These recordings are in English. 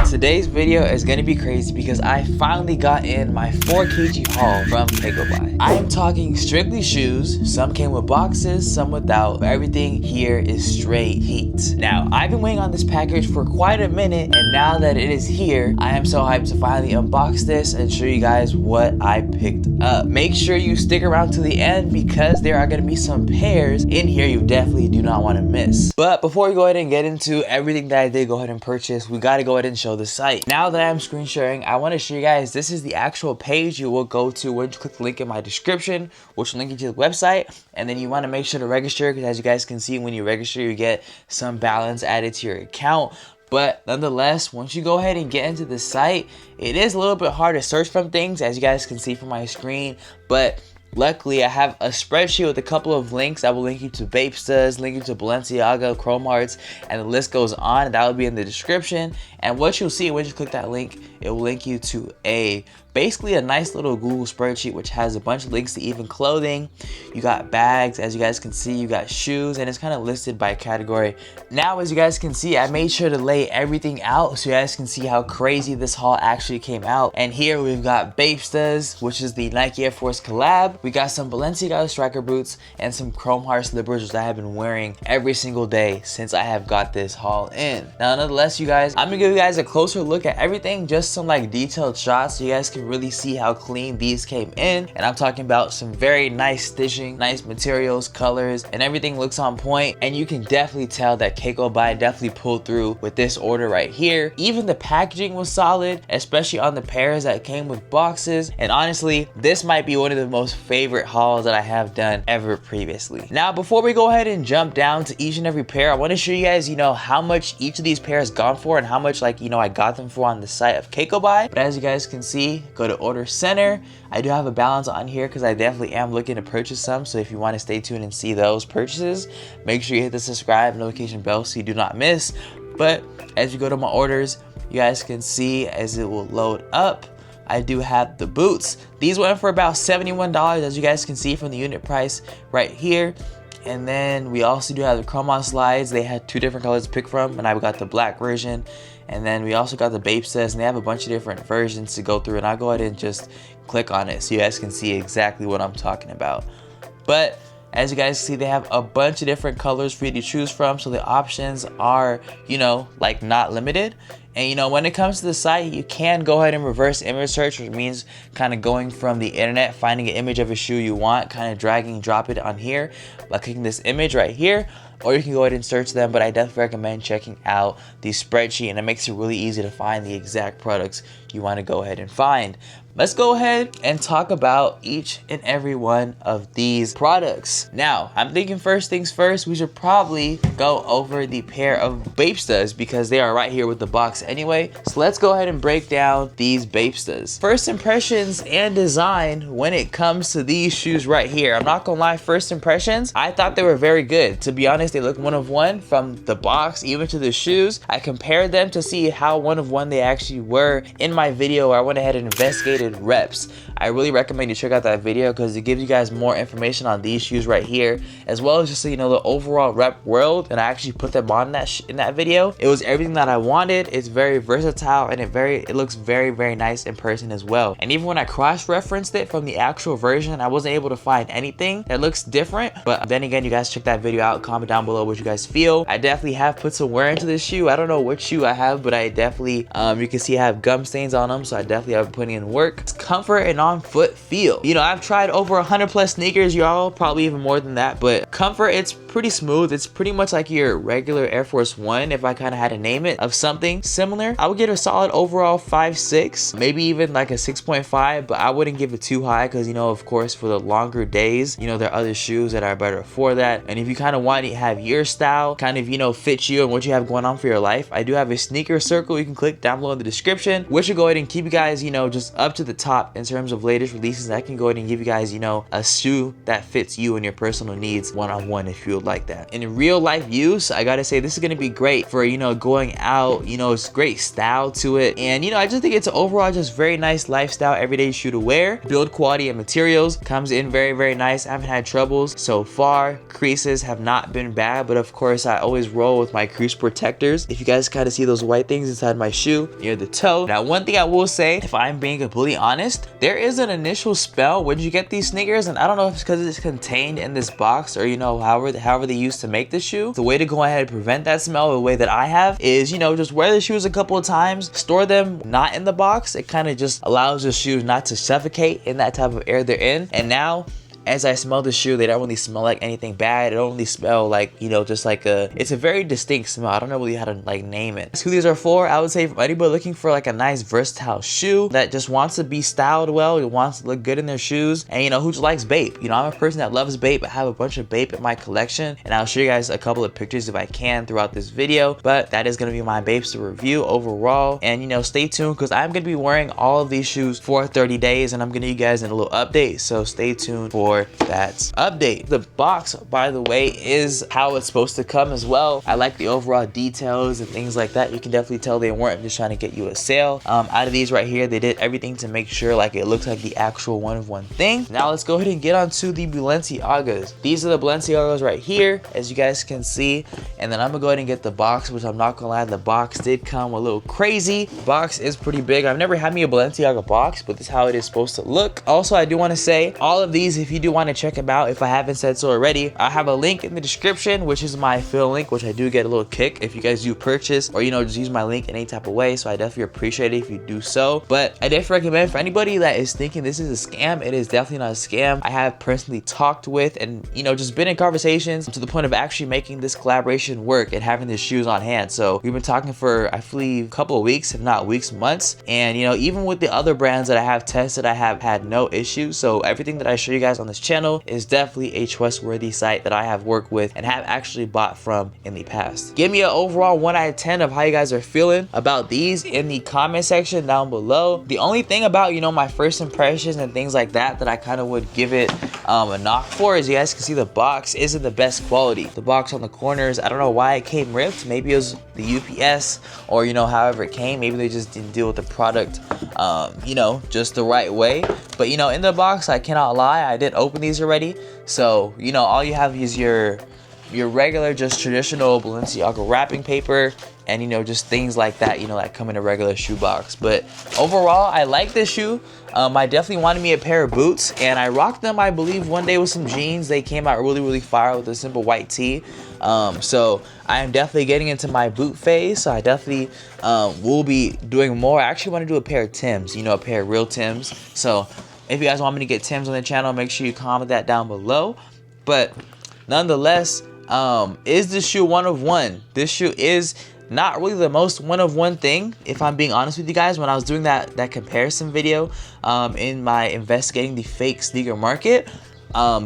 Today's video is gonna be crazy because I finally got in my 4 kg haul from Kakobuy. I am talking strictly shoes. Some came with boxes, some without, but everything here is straight heat. Now, I've been waiting on this package for quite a minute, and now that it is here, I am so hyped to finally unbox this and show you guys what I picked up. Make sure you stick around to the end because there are gonna be some pairs in here you definitely do not want to miss. But before we go ahead and get into everything that I did go ahead and purchase, we gotta go ahead and show the site. Now that I'm screen sharing, I want to show you guys this is the actual page you will go to when you click the link in my description, which will link you to the website. And then you want to make sure to register because as you guys can see, when you register, you get some balance added to your account. But nonetheless, once you go ahead and get into the site, it is a little bit hard to search from things, as you guys can see from my screen. But luckily, I have a spreadsheet with a couple of links. I will link you to Bapesta, link you to Balenciaga, Chrome Hearts, and the list goes on. That will be in the description. And what you'll see when you click that link, it will link you to basically a nice little Google spreadsheet which has a bunch of links to even clothing. You got bags, as you guys can see, you got shoes, and it's kind of listed by category. Now, as you guys can see, I made sure to lay everything out so you guys can see how crazy this haul actually came out. And here we've got Bapesta's, which is the Nike Air Force collab. We got some Balenciaga striker boots and some Chrome Heart slippers, which I have been wearing every single day since I have got this haul in. Now, nonetheless, you guys, I'm gonna give you guys a closer look at everything, just some like detailed shots so you guys can really see how clean these came in. And I'm talking about some very nice stitching, nice materials, colors, and everything looks on point. And you can definitely tell that Kakobuy definitely pulled through with this order right here. Even the packaging was solid, especially on the pairs that came with boxes. And honestly, this might be one of the most favorite hauls that I have done ever previously. Now, before we go ahead and jump down to each and every pair, I want to show you guys, how much each of these pairs gone for and how much I got them for on the site of Kakobuy. But as you guys can see, go to order center. I do have a balance on here because I definitely am looking to purchase some. So if you want to stay tuned and see those purchases, make sure you hit the subscribe notification bell so you do not miss. But as you go to my orders, you guys can see as it will load up, I do have the boots. These went for about $71, as you guys can see from the unit price right here. And then we also do have the Chrome on slides. They had 2 different colors to pick from, and I got the black version. And then we also got the Bapesta, and they have a bunch of different versions to go through. And I'll go ahead and just click on it so you guys can see exactly what I'm talking about. But as you guys see, they have a bunch of different colors for you to choose from. So the options are, like not limited. And when it comes to the site, you can go ahead and reverse image search, which means kind of going from the internet, finding an image of a shoe you want, kind of dragging and drop it on here by clicking this image right here. Or you can go ahead and search them, but I definitely recommend checking out the spreadsheet, and it makes it really easy to find the exact products you want to go ahead and find. Let's go ahead and talk about each and every one of these products. Now, I'm thinking first things first, we should probably go over the pair of Bapestas because they are right here with the box anyway. So let's go ahead and break down these Bapestas. First impressions and design when it comes to these shoes right here. I'm not gonna lie, first impressions, I thought they were very good. To be honest, they look one of one from the box even to the shoes. I compared them to see how one of one they actually were in my video where I went ahead and investigated reps. I really recommend you check out that video because it gives you guys more information on these shoes right here, as well as just so you know the overall rep world. And I actually put them on in that video. It was everything that I wanted. It's very versatile and it looks very, very nice in person as well. And even when I cross-referenced it from the actual version, I wasn't able to find anything that looks different. But then again, you guys check that video out, comment down below what you guys feel. I definitely have put some wear into this shoe. I don't know what shoe I have, but I definitely you can see I have gum stains on them, so I definitely have been putting in work. It's comfort and on foot feel. I've tried over 100 plus sneakers, y'all, probably even more than that, but comfort, it's pretty smooth. It's pretty much like your regular Air Force One, if I kind of had to name it, of something similar. I would get a solid overall 5.6, maybe even like a 6.5, but I wouldn't give it too high because of course for the longer days, there are other shoes that are better for that. And if you kind of want to have your style kind of fit you and what you have going on for your life, I do have a sneaker circle you can click down below in the description, which will go ahead and keep you guys just up to the top in terms of latest releases. I can go ahead and give you guys a shoe that fits you and your personal needs one-on-one if you would like that. In real life use, I gotta say this is gonna be great for going out. It's great style to it, and I just think it's overall just very nice lifestyle everyday shoe to wear. Build quality and materials comes in very, very nice. I haven't had troubles so far. Creases have not been bad, but of course I always roll with my crease protectors. If you guys kind of see those white things inside my shoe near the toe. Now, one thing I will say, if I'm being completely honest, there is an initial smell when you get these sneakers, and I don't know if it's because it's contained in this box or, you know, however they used to make the shoe. The way to go ahead and prevent that smell, the way that I have, is, you know, just wear the shoes a couple of times, store them not in the box. It kind of just allows the shoes not to suffocate in that type of air they're in. And now, as I smell the shoe, they don't really smell like anything bad. It don't really smell like, you know, just like it's a very distinct smell. I don't know really how to like name it. Who these are for, I would say for anybody looking for like a nice versatile shoe that just wants to be styled well, who wants to look good in their shoes, and you know, who just likes Bape. You know, I'm a person that loves Bape. I have a bunch of Bape in my collection, and I'll show you guys a couple of pictures if I can throughout this video, but that is going to be my Bapes to review overall. And you know, stay tuned because I'm going to be wearing all of these shoes for 30 days, and I'm going to give you guys a little update, so stay tuned for that update. The box, by the way, is how it's supposed to come as well. I like the overall details and things like that. You can definitely tell they weren't just trying to get you a sale. Out of these right here, they did everything to make sure like it looks like the actual one-of-one thing. Now let's go ahead and get onto the Balenciagas. These are the Balenciagas right here, as you guys can see. And then I'm gonna go ahead and get the box, which I'm not gonna lie, the box did come a little crazy. The box is pretty big. I've never had me a Balenciaga box, but this is how it is supposed to look. Also, I do want to say all of these, if you do want to check them out, if I haven't said so already, I have a link in the description, which is my fill link, which I do get a little kick if you guys do purchase, or you know, just use my link in any type of way. So I definitely appreciate it if you do so. But I definitely recommend for anybody that is thinking this is a scam, it is definitely not a scam. I have personally talked with and, you know, just been in conversations to the point of actually making this collaboration work and having the shoes on hand. So we've been talking for, I believe, a couple of weeks, if not weeks, months. And you know, even with the other brands that I have tested, I have had no issues. So everything that I show you guys on this channel is definitely a trustworthy site that I have worked with and have actually bought from in the past. Give me an overall 1 out of 10 of how you guys are feeling about these in the comment section down below. The only thing about, you know, my first impressions and things like that I kind of would give it a knock for is, you guys can see the box isn't the best quality. The box on the corners, I don't know why it came ripped. Maybe it was the UPS, or you know, however it came, maybe they just didn't deal with the product you know, just the right way. But you know, in the box, I cannot lie, I did open these already. So you know, all you have is your regular, just traditional Balenciaga wrapping paper, and you know, just things like that, you know, that come in a regular shoe box. But overall, I like this shoe. I definitely wanted me a pair of boots, and I rocked them, I believe, one day with some jeans. They came out really fire with a simple white tee. So I am definitely getting into my boot phase. So I definitely will be doing more. I actually want to do a pair of Tims, you know, a pair of real Tims. So if you guys want me to get Tims on the channel, make sure you comment that down below. But nonetheless, is this shoe one of one? This shoe is not really the most one-of-one thing, if I'm being honest with you guys. When I was doing that comparison video in my investigating the fake sneaker market,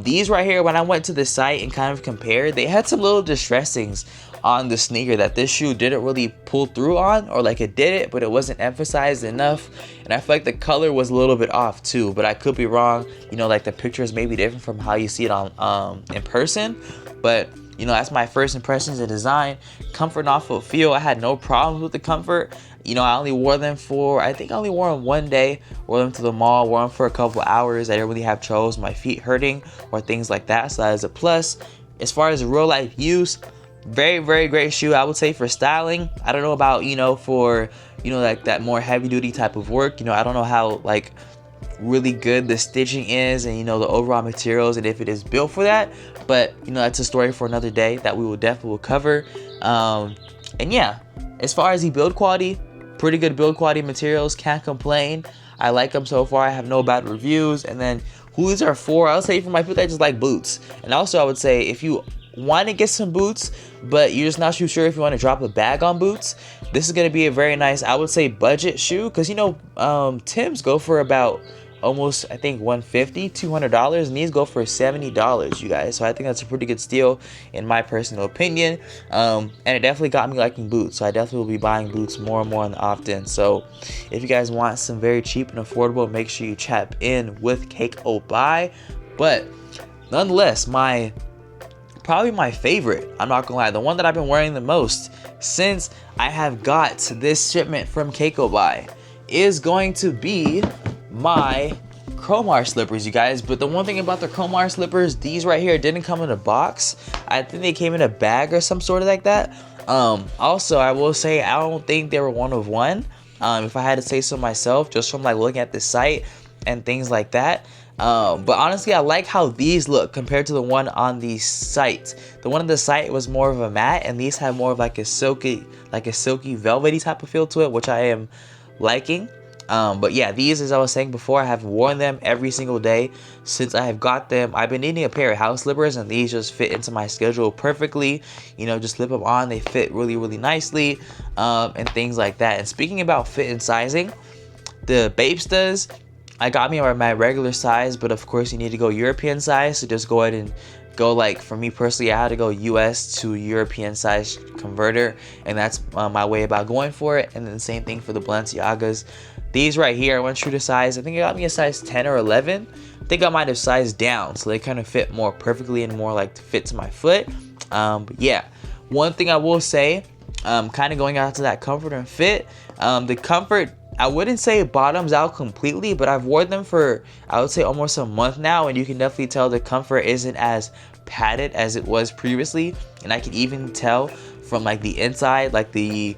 these right here, when I went to the site and kind of compared, they had some little distressings on the sneaker that this shoe didn't really pull through on, or like it did it, but it wasn't emphasized enough. And I feel like the color was a little bit off too, but I could be wrong. You know, like the pictures may be different from how you see it on in person. But you know, that's my first impressions of design. Comfort and off of feel, I had no problems with the comfort. You know, I only wore them for, I think I only wore them one day. Wore them to the mall, wore them for a couple hours. I didn't really have troubles, my feet hurting or things like that. So that is a plus. As far as real life use, very great shoe, I would say, for styling. I don't know about, you know, for, you know, like that more heavy duty type of work. You know, I don't know how like really good the stitching is, and you know, the overall materials, and if it is built for that. But you know, that's a story for another day that we will definitely cover. And yeah, as far as the build quality, pretty good build quality materials, can't complain. I like them so far, I have no bad reviews. And then who these are for, I'll say for my people that just like boots. And also I would say, if you want to get some boots but you're just not too sure if you want to drop a bag on boots, this is going to be a very nice, I would say, budget shoe. Because you know, Tims go for about almost, I think, $150, $200, and these go for $70, you guys. So I think that's a pretty good steal in my personal opinion. And it definitely got me liking boots, so I definitely will be buying boots more and more often. So if you guys want some very cheap and affordable, make sure you chat in with Kakobuy. But nonetheless, probably my favorite, I'm not gonna lie, the one that I've been wearing the most since I have got this shipment from Kakobuy, is going to be my chrome heart slippers, you guys. But the one thing about the chrome heart slippers, these right here didn't come in a box. I think they came in a bag or some sort of like that. Also, I will say I don't think they were one of one. If I had to say so myself, just from like looking at the site and things like that. But honestly, I like how these look compared to the one on the site. The one on the site was more of a matte, and these have more of like a silky velvety type of feel to it, which I am liking. But yeah, these, as I was saying before, I have worn them every single day since I have got them. I've been needing a pair of house slippers, and these just fit into my schedule perfectly. You know, just slip them on, they fit really, really nicely, and things like that. And speaking about fit and sizing, the Bapestas, I got me my regular size, but of course you need to go European size. So just go ahead and go, like, for me personally, I had to go US to European size converter, and that's my way about going for it. And then the same thing for the Balenciagas. These right here, I went true to size. I think it got me a size 10 or 11. I think I might have sized down, so they kind of fit more perfectly and more like to fit to my foot. But yeah, one thing I will say, kind of going out to that comfort and fit, the comfort, I wouldn't say it bottoms out completely, but I've worn them for, I would say, almost a month now, and you can definitely tell the comfort isn't as padded as it was previously. And I can even tell from like the inside, like the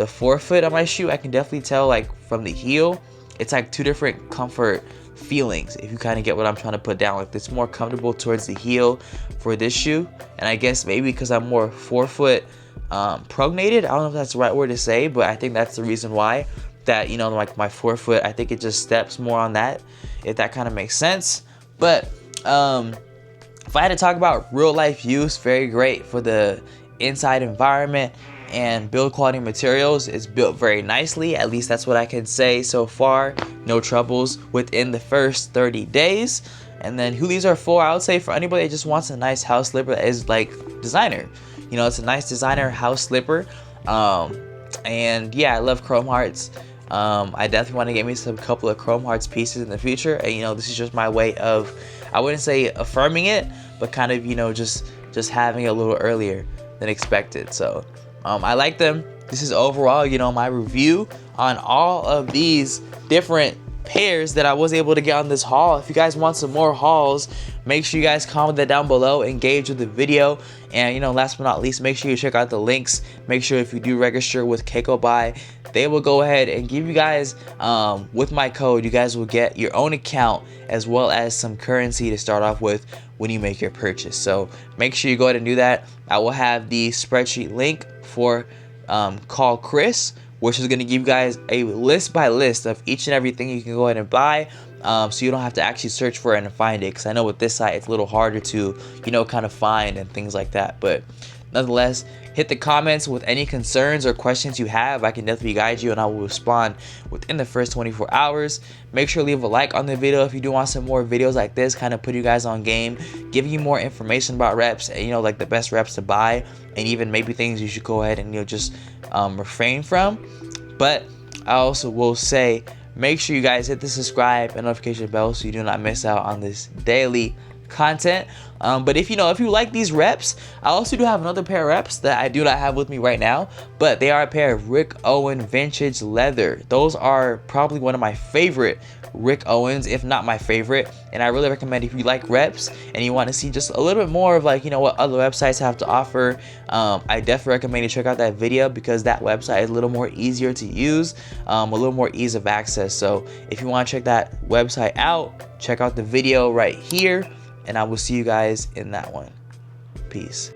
forefoot of my shoe, I can definitely tell like from the heel, it's like two different comfort feelings, if you kind of get what I'm trying to put down. Like, it's more comfortable towards the heel for this shoe, and I guess maybe because I'm more forefoot prognated, I don't know if that's the right word to say, but I think that's the reason why. That, you know, like my forefoot, I think it just steps more on that, if that kind of makes sense. But if I had to talk about real life use, very great for the inside environment and build quality materials. It's built very nicely, at least that's what I can say so far. No troubles within the first 30 days. And then who these are for, I would say for anybody that just wants a nice house slipper that is like designer. You know, it's a nice designer house slipper. And yeah, I love chrome hearts. I definitely want to get me some couple of chrome hearts pieces in the future, and you know, this is just my way of, I wouldn't say affirming it, but kind of, you know, just having it a little earlier than expected. So I like them. This is overall, you know, my review on all of these different pairs that I was able to get on this haul. If you guys want some more hauls, make sure you guys comment that down below, engage with the video, and you know, last but not least, make sure you check out the links. Make sure if you do register with Kakobuy, they will go ahead and give you guys, with my code, you guys will get your own account as well as some currency to start off with when you make your purchase. So make sure you go ahead and do that. I will have the spreadsheet link for Call Chris, which is going to give you guys a list by list of each and everything you can go ahead and buy, so you don't have to actually search for it and find it, because I know with this site it's a little harder to, you know, kind of find and things like that. But nonetheless, hit the comments with any concerns or questions you have. I can definitely guide you, and I will respond within the first 24 hours. Make sure to leave a like on the video if you do want some more videos like this, kind of put you guys on game, give you more information about reps, and you know, like the best reps to buy, and even maybe things you should go ahead and, you know, just refrain from. But I also will say, make sure you guys hit the subscribe and notification bell so you do not miss out on this daily content. But if you like these reps, I also do have another pair of reps that I do not have with me right now, but they are a pair of Rick Owen vintage leather. Those are probably one of my favorite Rick Owens, if not my favorite, and I really recommend, if you like reps and you want to see just a little bit more of, like, you know, what other websites have to offer, I definitely recommend you check out that video, because that website is a little more easier to use, a little more ease of access. So if you want to check that website out, check out the video right here, and I will see you guys in that one. Peace.